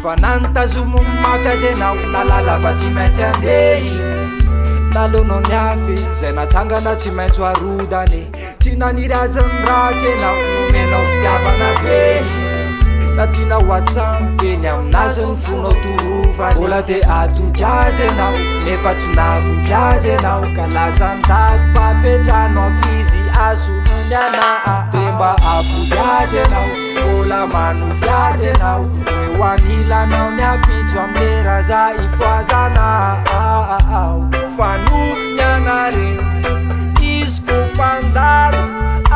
Fa nantazomo mafy azy anao nalala fa tsy maintsy andeha izy nalonao ny afy zay natsangana tsy maintsy harodany tsy naniry azany ratsy anao nomenao fitiavana be izy natianao atsambo eny aminazy ny fonao torovany mbola te atody azy anao nefa tsy navoky azy anao ka lasa ntaky mpapetrano afizy azonony ana te mba apody azy anao mbola manofy azy anao hoe hoanilanao ny apitso amlera za ifoazana fanofy ny anareo izy ko mpandalo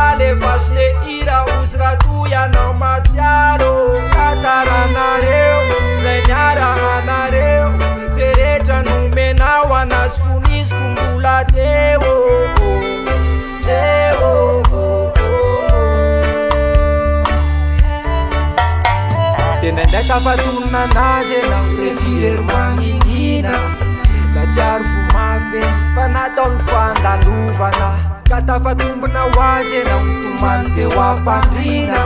alefasine ira ozy ratoy anao matsiaro tataranareo zay miara anareo zay rehetra nomenao anazy fonisiko mbola teo tena ndray tafatonina anazy anao refirery magningina la tsiary vo mafy fa natao ny fandalovana ka tafatombona ho azy anao tomany teo ampandrina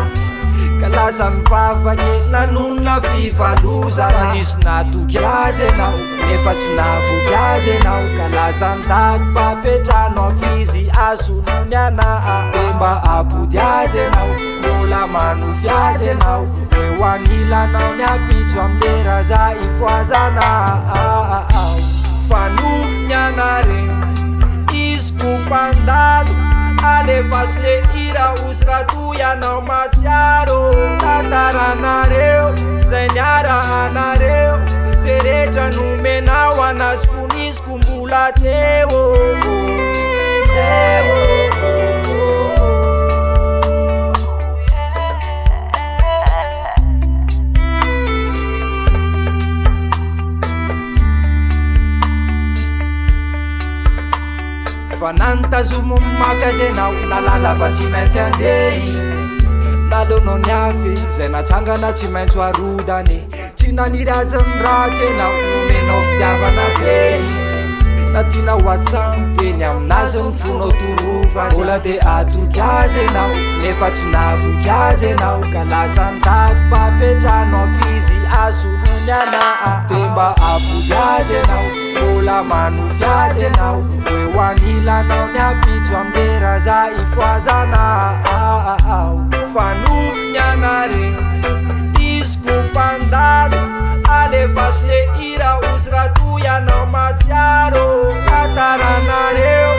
ka lasa mivavany nanonona fivalozana nisy natoky azy anao nefa tsy navoky azy anao ka lasa ntaky mpapetrano afizy azonony ana te mba apody azy anao mbola manofy azy anao hoe hoanilanao ny apitso amlera za ifoazana fanofy ny anareo izy ko mpandalo alefasine ira ozy ratoy anao matsiaro tataranareo zay miara anareo zay rehetra nomenao anazy fonisiko mbola teo fa nantazomo mafy azy anao nalala fa tsy maintsy andeha izy nalonao ny afy zay natsangana tsy maintsy harodany tsy naniry azany ratsy anao nomenao fitiavana be izy natianao atsambo eny aminazy ny fonao torovany mbola te atody azy anao nefa tsy navoky azy anao ka lasa ntaky mpapetrano afizy azonony ana te mba apody azy anao mbola manofy azy anao hoe hoanilanao ny apitso amlera za ifoazana fanofy ny anareo izy ko mpandalo alefasine ira ozy ratoy anao matsiaro tataranareo